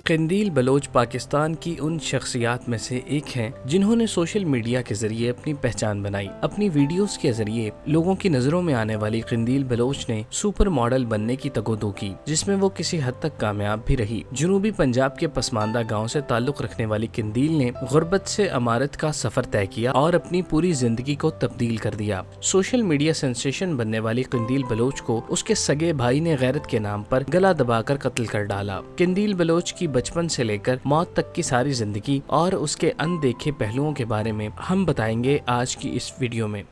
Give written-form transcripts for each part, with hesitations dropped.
قندیل بلوچ پاکستان کی ان شخصیات میں سے ایک ہیں جنہوں نے سوشل میڈیا کے ذریعے اپنی پہچان بنائی۔ اپنی ویڈیوز کے ذریعے لوگوں کی نظروں میں آنے والی قندیل بلوچ نے سپر ماڈل بننے کی تگودو کی، جس میں وہ کسی حد تک کامیاب بھی رہی۔ جنوبی پنجاب کے پسماندہ گاؤں سے تعلق رکھنے والی قندیل نے غربت سے امارت کا سفر طے کیا اور اپنی پوری زندگی کو تبدیل کر دیا۔ سوشل میڈیا سینسیشن بننے والی قندیل بلوچ کو اس کے سگے بھائی نے غیرت کے نام پر گلا دبا کر قتل کر ڈالا۔ قندیل بلوچ کی بچپن سے لے کر موت تک کی ساری زندگی اور اس کے اندیکھے پہلوؤں کے بارے میں ہم بتائیں گے آج کی اس ویڈیو میں۔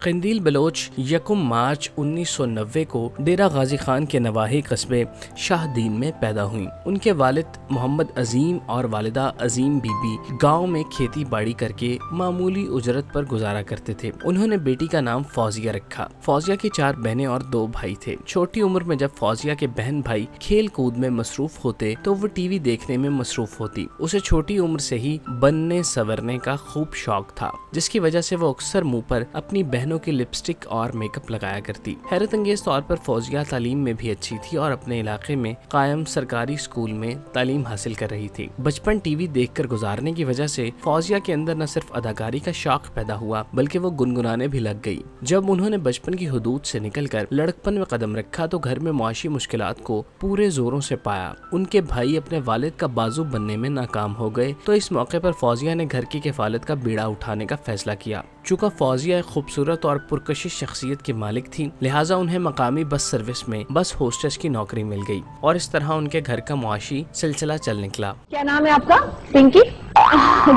قندیل بلوچ 1 مارچ 1990 کو ڈیرہ غازی خان کے نواحی قصبے شاہ دین میں پیدا ہوئیں۔ ان کے والد محمد عظیم اور والدہ عظیم بی بی گاؤں میں کھیتی باڑی کر کے معمولی اجرت پر گزارا کرتے تھے۔ انہوں نے بیٹی کا نام فوزیہ رکھا۔ فوزیہ کی 4 بہنیں اور 2 بھائی تھے۔ چھوٹی عمر میں جب فوزیہ کے بہن بھائی کھیل کود میں مصروف ہوتے تو وہ ٹی وی دیکھنے میں مصروف ہوتی۔ اسے چھوٹی عمر سے ہی بننے سنورنے کا خوب شوق تھا، جس کی وجہ سے وہ اکثر منہ پر اپنی بہنوں کی لپسٹک اور میک اپ لگایا کرتی۔ حیرت انگیز طور پر فوزیہ تعلیم میں بھی اچھی تھی اور اپنے علاقے میں قائم سرکاری اسکول میں تعلیم حاصل کر رہی تھی۔ بچپن ٹی وی دیکھ کر گزارنے کی وجہ سے فوزیہ کے اندر نہ صرف اداکاری کا شوق پیدا ہوا بلکہ وہ گنگنانے بھی لگ گئی۔ جب انہوں نے بچپن کی حدود سے نکل کر لڑکپن میں قدم رکھا تو گھر میں معاشی مشکلات کو پورے زوروں سے پایا۔ ان کے بھائی اپنے والد کا بازو بننے میں ناکام ہو گئے تو اس موقع پر فوزیہ نے گھر کی کفالت کا بیڑا اٹھانے کا فیصلہ کیا۔ چونکہ فوزیہ ایک خوبصورت اور پرکشش شخصیت کی مالک تھی، لہٰذا انہیں مقامی بس سروس میں بس ہوسٹس کی نوکری مل گئی اور اس طرح ان کے گھر کا معاشی سلسلہ چل نکلا۔ کیا نام ہے آپ کا؟ پنکی؟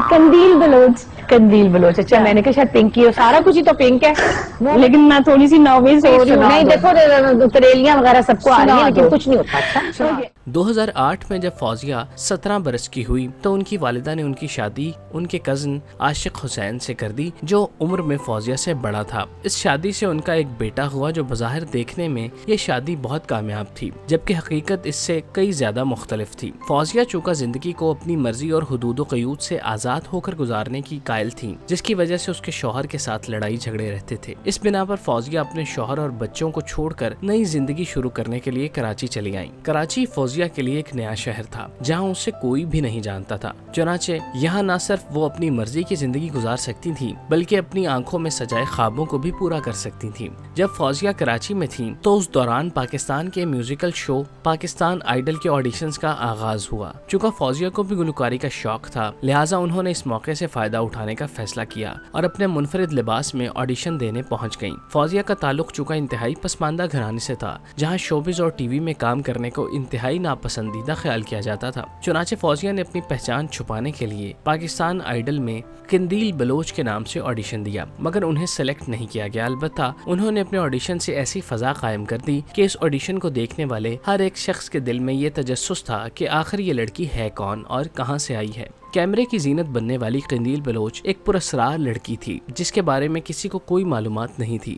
قندیل بلوچ۔ قندیل بلوچ، اچھا میں نے کہا شاید پنکی ہو، سارا کچھ ہی تو پنک ہے، لیکن میں تھوڑی سی ناویز ہو رہی ہوں۔ نہیں دیکھو تریلیاں وغیرہ سب کو آ رہی ہیں لیکن کچھ نہیں ہوتا۔ اچھا 2008 میں جب فوزیہ 17 برس کی ہوئی تو ان کی والدہ نے ان کی شادی ان کے کزن عاشق حسین سے کر دی، جو عمر میں فوزیہ سے بڑا تھا۔ اس شادی سے ان کا ایک بیٹا ہوا جو بظاہر دیکھنے میں یہ شادی بہت کامیاب تھی، جبکہ حقیقت اس سے کئی زیادہ مختلف تھی۔ فوزیہ چونکہ زندگی کو اپنی مرضی اور حدود و قیود سے آزاد ہو کر گزارنے کی قائل تھی، جس کی وجہ سے اس کے شوہر کے ساتھ لڑائی جھگڑے رہتے تھے۔ اس بنا پر فوزیہ اپنے شوہر اور بچوں کو چھوڑ کر نئی زندگی شروع کرنے کے لیے کراچی چلی آئیں۔ کراچی فوزیہ کے لیے ایک نیا شہر تھا جہاں اسے کوئی بھی نہیں جانتا تھا، چنانچہ یہاں نہ صرف وہ اپنی مرضی کی زندگی گزار سکتی تھی بلکہ اپنی آنکھوں میں سجائے خوابوں کو بھی پورا کر سکتی تھی۔ جب فوزیہ کراچی میں تھیں تو اس دوران پاکستان کے میوزیکل شو پاکستان آئیڈل کے آڈیشنز کا آغاز ہوا۔ چونکہ فوزیہ کو بھی گلوکاری کا شوق تھا، لہٰذا انہوں نے اس موقع سے فائدہ اٹھانے کا فیصلہ کیا اور اپنے منفرد لباس میں آڈیشن دینے پہنچ گئیں۔ فوزیہ کا تعلق چونکہ انتہائی پسماندہ گھرانے سے تھا جہاں شوبز اور ٹی وی میں کام کرنے کو انتہائی ناپسندیدہ خیال کیا جاتا تھا، چنانچہ فوزیہ نے اپنی پہچان چھپانے کے لیے پاکستان آئیڈل میں قندیل بلوچ کے نام سے آڈیشن دیا، مگر انہیں سلیکٹ نہیں کیا گیا۔ البتہ انہوں نے اپنے آڈیشن سے ایسی فضا قائم کر دی کہ اس آڈیشن کو دیکھنے والے ہر ایک شخص کے دل میں یہ تجسس تھا کہ آخر یہ لڑکی ہے کون اور کہاں سے آئی ہے۔ کیمرے کی زینت بننے والی قندیل بلوچ ایک پراسرار لڑکی تھی جس کے بارے میں کسی کو کوئی معلومات نہیں تھی۔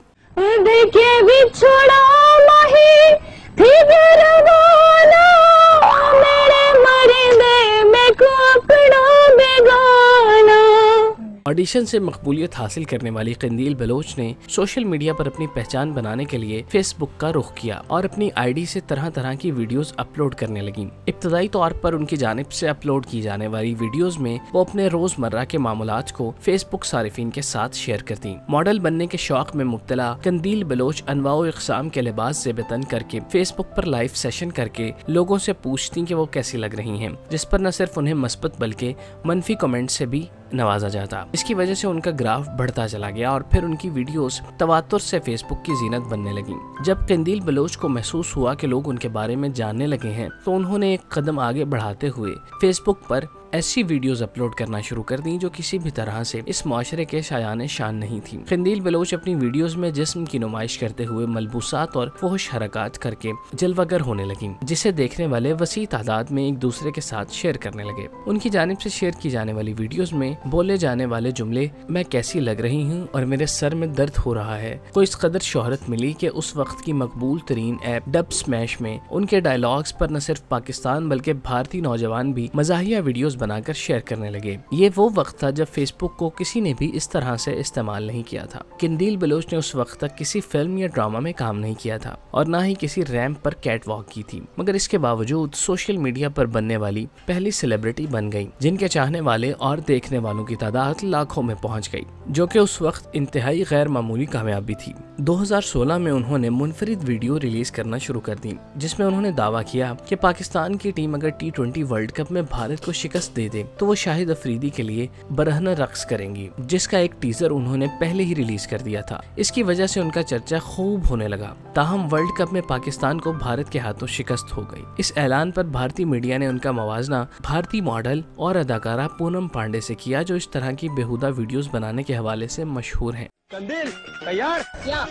آڈیشن سے مقبولیت حاصل کرنے والی قندیل بلوچ نے سوشل میڈیا پر اپنی پہچان بنانے کے لیے فیس بک کا رخ کیا اور اپنی آئی ڈی سے طرح طرح کی ویڈیوز اپلوڈ کرنے لگیں۔ ابتدائی طور پر ان کی جانب سے اپلوڈ کی جانے والی ویڈیوز میں وہ اپنے روزمرہ کے معاملات کو فیس بک صارفین کے ساتھ شیئر کرتی۔ ماڈل بننے کے شوق میں مبتلا قندیل بلوچ انواع و اقسام کے لباس زیب تن کر کے فیس بک پر لائیو سیشن کر کے لوگوں سے پوچھتی کہ وہ کیسی لگ رہی ہیں، جس پر نہ صرف انہیں مثبت بلکہ منفی کمنٹ سے بھی نوازا جاتا۔ اس کی وجہ سے ان کا گراف بڑھتا چلا گیا اور پھر ان کی ویڈیوز تواتر سے فیس بک کی زینت بننے لگیں۔ جب قندیل بلوچ کو محسوس ہوا کہ لوگ ان کے بارے میں جاننے لگے ہیں تو انہوں نے ایک قدم آگے بڑھاتے ہوئے فیس بک پر ایسی ویڈیوز اپلوڈ کرنا شروع کر دیں جو کسی بھی طرح سے اس معاشرے کے شایان شان نہیں تھی۔ قندیل بلوچ اپنی ویڈیوز میں جسم کی نمائش کرتے ہوئے ملبوسات اور فحش حرکات کر کے جلوہ گر ہونے لگیں، جسے دیکھنے والے وسیع تعداد میں ایک دوسرے کے ساتھ شیئر کرنے لگے۔ ان کی جانب سے شیئر کی جانے والی ویڈیوز میں بولے جانے والے جملے میں کیسی لگ رہی ہوں اور میرے سر میں درد ہو رہا ہے کو اس قدر شہرت ملی کہ اس وقت کی مقبول ترین ایپ ڈب اسمیش میں ان کے ڈائلاگز پر نہ صرف پاکستان بلکہ بھارتی نوجوان بھی مزاحیہ ویڈیوز بنا کر شیئر کرنے لگے۔ یہ وہ وقت تھا جب فیس بک کو کسی نے بھی اس طرح سے استعمال نہیں کیا تھا۔ قندیل بلوچ نے اس وقت تک کسی فلم یا ڈرامہ میں کام نہیں کیا تھا اور نہ ہی کسی ریمپ پر کیٹ واک کی تھی، مگر اس کے باوجود سوشل میڈیا پر بننے والی پہلی سیلیبریٹی بن گئی جن کے چاہنے والے اور دیکھنے والوں کی تعداد لاکھوں میں پہنچ گئی، جو کہ اس وقت انتہائی غیر معمولی کامیابی تھی۔ 2016 میں انہوں نے منفرد ویڈیو ریلیز کرنا شروع کر دی جس میں انہوں نے دعویٰ کیا کہ پاکستان کی ٹیم اگر T20 ورلڈ کپ میں بھارت کو شکست دے دے تو وہ شاہد افریدی کے لیے برہنہ رقص کریں گی، جس کا ایک ٹیزر انہوں نے پہلے ہی ریلیز کر دیا تھا۔ اس کی وجہ سے ان کا چرچا خوب ہونے لگا، تاہم ورلڈ کپ میں پاکستان کو بھارت کے ہاتھوں شکست ہو گئی۔ اس اعلان پر بھارتی میڈیا نے ان کا موازنہ بھارتی ماڈل اور اداکارہ پونم پانڈے سے کیا، جو اس طرح کی بیہودہ ویڈیوز بنانے کے حوالے سے مشہور ہیں۔ قندیل تیار؟ کیا؟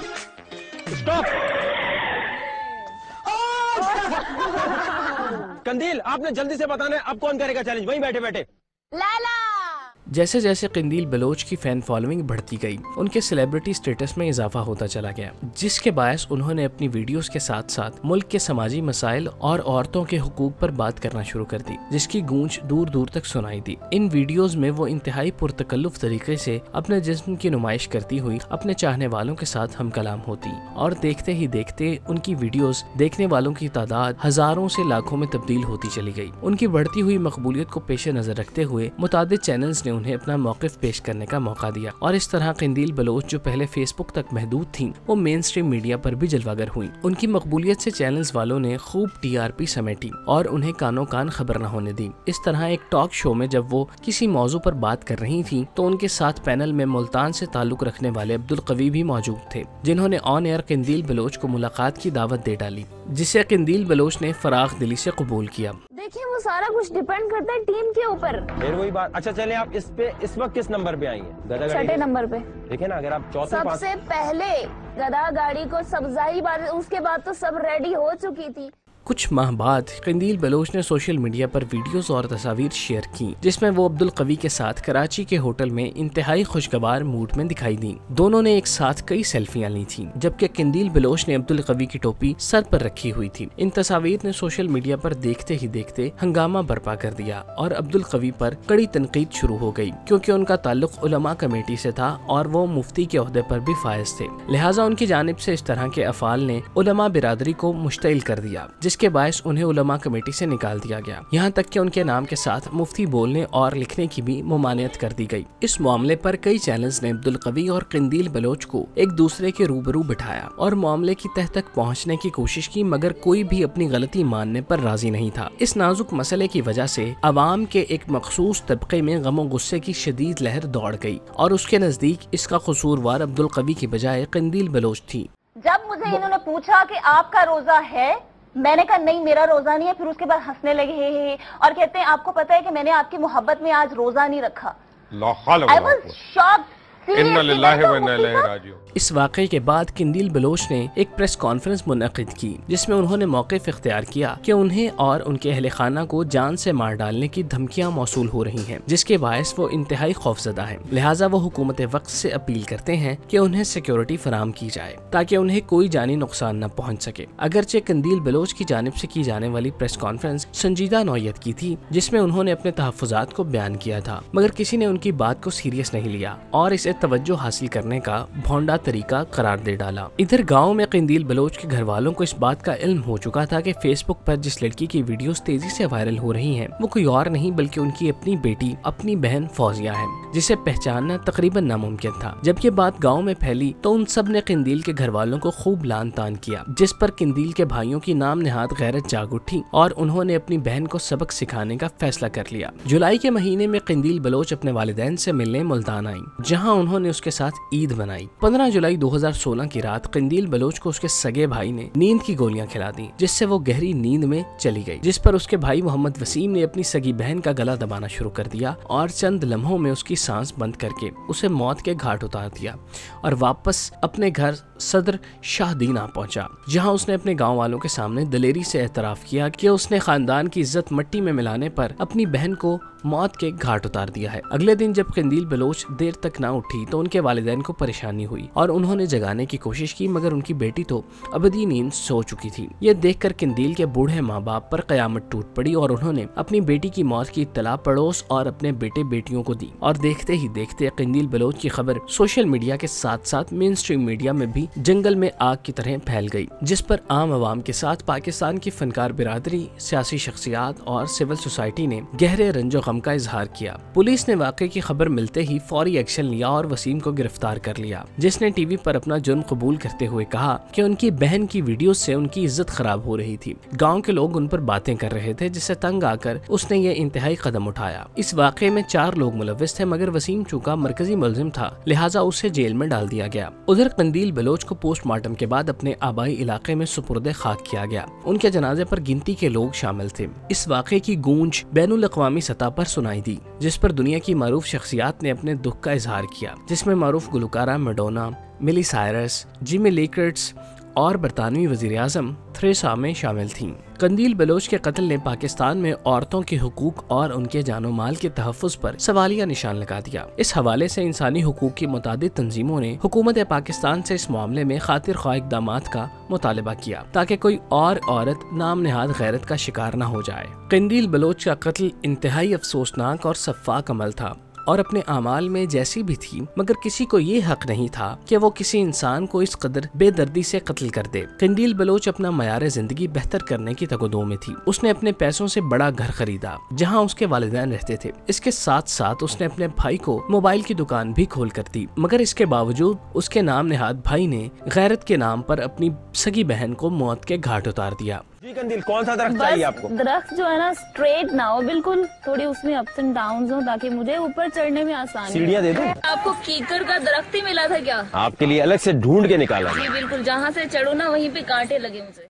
اسٹاپ! قندیل آپ نے جلدی سے بتانا ہے اب کون کرے گا چیلنج، وہیں بیٹھے بیٹھے۔ لالا! جیسے جیسے قندیل بلوچ کی فین فالوئنگ بڑھتی گئی، ان کے سیلیبریٹی سٹیٹس میں اضافہ ہوتا چلا گیا، جس کے باعث انہوں نے اپنی ویڈیوز کے ساتھ ساتھ ملک کے سماجی مسائل اور عورتوں کے حقوق پر بات کرنا شروع کر دی، جس کی گونج دور دور تک سنائی دی۔ ان ویڈیوز میں وہ انتہائی پرتکلف طریقے سے اپنے جسم کی نمائش کرتی ہوئی اپنے چاہنے والوں کے ساتھ ہم کلام ہوتی، اور دیکھتے ہی دیکھتے ان کی ویڈیوز دیکھنے والوں کی تعداد ہزاروں سے لاکھوں میں تبدیل ہوتی چلی گئی۔ ان کی بڑھتی ہوئی مقبولیت کو پیش نظر رکھتے ہوئے متعدد چینلز نے انہیں اپنا موقف پیش کرنے کا موقع دیا، اور اس طرح قندیل بلوچ جو پہلے فیس بک تک محدود تھیں وہ مین سٹریم میڈیا پر بھی جلوہ گر ہوئیں۔ ان کی مقبولیت سے چینلز والوں نے خوب TRP سمیٹی اور انہیں کانوں کان خبر نہ ہونے دی۔ اس طرح ایک ٹاک شو میں جب وہ کسی موضوع پر بات کر رہی تھیں تو ان کے ساتھ پینل میں ملتان سے تعلق رکھنے والے عبدالقوی بھی موجود تھے، جنہوں نے آن ایئر قندیل بلوچ کو ملاقات کی دعوت دے ڈالی، جسے قندیل بلوچ نے فراخ دلی سے قبول کیا۔ دیکھیں وہ سارا کچھ ڈیپینڈ کرتا ہے ٹیم کے اوپر۔ پھر وہی بات، اچھا چلیں آپ اس وقت کس نمبر پہ آئی ہیں؟ چھٹے نمبر پہ۔ دیکھیں نا، اگر آپ چوتھے سب سے پہلے گدا گاڑی کو سبزائی بار، اس کے بعد تو سب ریڈی ہو چکی تھی۔ کچھ ماہ بعد قندیل بلوچ نے سوشل میڈیا پر ویڈیوز اور تصاویر شیئر کی جس میں وہ عبدالقوی کے ساتھ کراچی کے ہوٹل میں انتہائی خوشگوار موڈ میں دکھائی دیں۔ دونوں نے ایک ساتھ کئی سیلفیاں لی تھیں، جبکہ قندیل بلوچ نے عبدالقوی کی ٹوپی سر پر رکھی ہوئی تھی۔ ان تصاویر نے سوشل میڈیا پر دیکھتے ہی دیکھتے ہنگامہ برپا کر دیا اور عبدالقوی پر کڑی تنقید شروع ہو گئی، کیونکہ ان کا تعلق علماء کمیٹی سے تھا اور وہ مفتی کے عہدے پر بھی فائز تھے، لہٰذا ان کی جانب سے اس طرح کے افعال نے علماء برادری کو مشتعل کر دیا، جس کے باعث انہیں علماء کمیٹی سے نکال دیا گیا، یہاں تک کہ ان کے نام کے ساتھ مفتی بولنے اور لکھنے کی بھی ممانعت کر دی گئی۔ اس معاملے پر کئی چینلز نے عبدالقوی اور قندیل بلوچ کو ایک دوسرے کے روبرو بٹھایا اور معاملے کی تہ تک پہنچنے کی کوشش کی، مگر کوئی بھی اپنی غلطی ماننے پر راضی نہیں تھا۔ اس نازک مسئلے کی وجہ سے عوام کے ایک مخصوص طبقے میں غم و غصے کی شدید لہر دوڑ گئی اور اس کے نزدیک اس کا قصوروار عبدالقوی کی بجائے قندیل بلوچ تھی۔ جب مجھے انہوں نے پوچھا کہ آپ کا روزہ ہے، میں نے کہا نہیں میرا روزہ نہیں ہے، پھر اس کے بعد ہنسنے لگے اور کہتے ہیں آپ کو پتا ہے کہ میں نے آپ کی محبت میں آج روزہ نہیں رکھا۔ I was shocked. اس واقعے کے بعد قندیل بلوچ نے ایک پریس کانفرنس منعقد کی جس میں انہوں نے موقف اختیار کیا کہ انہیں اور ان کے اہل خانہ کو جان سے مار ڈالنے کی دھمکیاں موصول ہو رہی ہیں، جس کے باعث وہ انتہائی خوفزدہ ہیں، لہٰذا وہ حکومت وقت سے اپیل کرتے ہیں کہ انہیں سیکیورٹی فراہم کی جائے تاکہ انہیں کوئی جانی نقصان نہ پہنچ سکے۔ اگرچہ قندیل بلوچ کی جانب سے کی جانے والی پریس کانفرنس سنجیدہ نوعیت کی تھی جس میں انہوں نے اپنے تحفظات کو بیان کیا تھا، مگر کسی نے ان کی بات کو سیریس نہیں لیا اور اسے توجہ حاصل کرنے کا بھونڈا طریقہ قرار دے ڈالا۔ ادھر گاؤں میں قندیل بلوچ کے گھر والوں کو اس بات کا علم ہو چکا تھا کہ فیس بک پر جس لڑکی کی ویڈیوز تیزی سے وائرل ہو رہی ہیں وہ کوئی اور نہیں بلکہ ان کی اپنی بیٹی، اپنی بہن فوزیہ ہے، جسے پہچاننا تقریباً ناممکن تھا۔ جب یہ بات گاؤں میں پھیلی تو ان سب نے قندیل کے گھر والوں کو خوب لان تان کیا، جس پر قندیل کے بھائیوں کی نام نہاد غیرت جاگ اٹھی اور انہوں نے اپنی بہن کو سبق سکھانے کا فیصلہ کر لیا۔ جولائی کے مہینے میں قندیل بلوچ اپنے والدین سے ملنے ملتان آئیں، جہاں انہوں نے اس کے ساتھ عید منائی۔ 15 جولائی 2016 کی رات قندیل بلوچ کو اس کے سگے بھائی نے نیند کی گولیاں کھلا دی، جس سے وہ گہری نیند میں چلی گئی، جس پر اس کے بھائی محمد وسیم نے اپنی سگی بہن کا گلا دبانا شروع کر دیا اور چند لمحوں میں اس کی سانس بند کر کے اسے موت کے گھاٹ اتار دیا اور واپس اپنے گھر صدر شاہ دین آ پہنچا، جہاں اس نے اپنے گاؤں والوں کے سامنے دلیری سے اعتراف کیا کہ اس نے خاندان کی عزت مٹی میں ملانے پر اپنی بہن کو موت کے گھاٹ اتار دیا ہے۔ اگلے دن جب قندیل بلوچ دیر تک نہ اٹھی تو ان کے والدین کو پریشانی ہوئی اور انہوں نے جگانے کی کوشش کی، مگر ان کی بیٹی تو ابدی نیند سو چکی تھی۔ یہ دیکھ کر قندیل کے بوڑھے ماں باپ پر قیامت ٹوٹ پڑی اور انہوں نے اپنی بیٹی کی موت کی اطلاع پڑوس اور اپنے بیٹے بیٹیوں کو دی، اور دیکھتے ہی دیکھتے قندیل بلوچ کی خبر سوشل میڈیا کے ساتھ ساتھ مین اسٹریم میڈیا میں بھی جنگل میں آگ کی طرح پھیل گئی، جس پر عام عوام کے ساتھ پاکستان کی فنکار برادری، سیاسی شخصیات اور سول سوسائٹی نے گہرے رنج و غم کا اظہار کیا۔ پولیس نے واقعے کی خبر ملتے ہی فوری ایکشن لیا اور وسیم کو گرفتار کر لیا، جس نے ٹی وی پر اپنا جرم قبول کرتے ہوئے کہا کہ ان کی بہن کی ویڈیوز سے ان کی عزت خراب ہو رہی تھی، گاؤں کے لوگ ان پر باتیں کر رہے تھے، جس سے تنگ آ کر اس نے یہ انتہائی قدم اٹھایا۔ اس واقعے میں 4 لوگ ملوث تھے، مگر وسیم چونکہ مرکزی ملزم تھا لہٰذا اسے جیل میں ڈال دیا گیا۔ ادھر قندیل بلوچ کو پوسٹ مارٹم کے بعد اپنے آبائی علاقے میں سپرد خاک کیا گیا۔ ان کے جنازے پر گنتی کے لوگ شامل تھے۔ اس واقعے کی گونج بین الاقوامی سطح پر سنائی دی، جس پر دنیا کی معروف شخصیات نے اپنے دکھ کا اظہار کیا، جس میں معروف گلوکارہ میڈونا، ملی سائرس، جیمی لی کرٹس اور برطانوی وزیر اعظم تھریسا میں شامل تھیں۔ قندیل بلوچ کے قتل نے پاکستان میں عورتوں کے حقوق اور ان کے جان و مال کے تحفظ پر سوالیہ نشان لگا دیا۔ اس حوالے سے انسانی حقوق کی متعدد تنظیموں نے حکومت پاکستان سے اس معاملے میں خاطر خواہ اقدامات کا مطالبہ کیا تاکہ کوئی اور عورت نام نہاد غیرت کا شکار نہ ہو جائے۔ قندیل بلوچ کا قتل انتہائی افسوسناک اور سفاک عمل تھا اور اپنے اعمال میں جیسی بھی تھی، مگر کسی کو یہ حق نہیں تھا کہ وہ کسی انسان کو اس قدر بے دردی سے قتل کر دے۔ قندیل بلوچ اپنا معیار زندگی بہتر کرنے کی تگودو میں تھی۔ اس نے اپنے پیسوں سے بڑا گھر خریدا جہاں اس کے والدین رہتے تھے۔ اس کے ساتھ ساتھ اس نے اپنے بھائی کو موبائل کی دکان بھی کھول کر دی، مگر اس کے باوجود اس کے نام نہاد بھائی نے غیرت کے نام پر اپنی سگی بہن کو موت کے گھاٹ اتار دیا۔ جی قندیل، کون سا درخت چاہیے آپ کو؟ درخت جو ہے نا اسٹریٹ نہ ہو، بالکل تھوڑی اس میں اپس اینڈ ڈاؤنز ہو تاکہ مجھے اوپر چڑھنے میں آسانی۔ سیڑھیاں دے دوں؟ آپ کو کیکڑ کا درخت ہی ملا تھا کیا؟ آپ کے لیے الگ سے ڈھونڈ کے نکالا۔ جی بالکل، جہاں سے چڑھوں نا وہیں پہ کانٹے لگے مجھے۔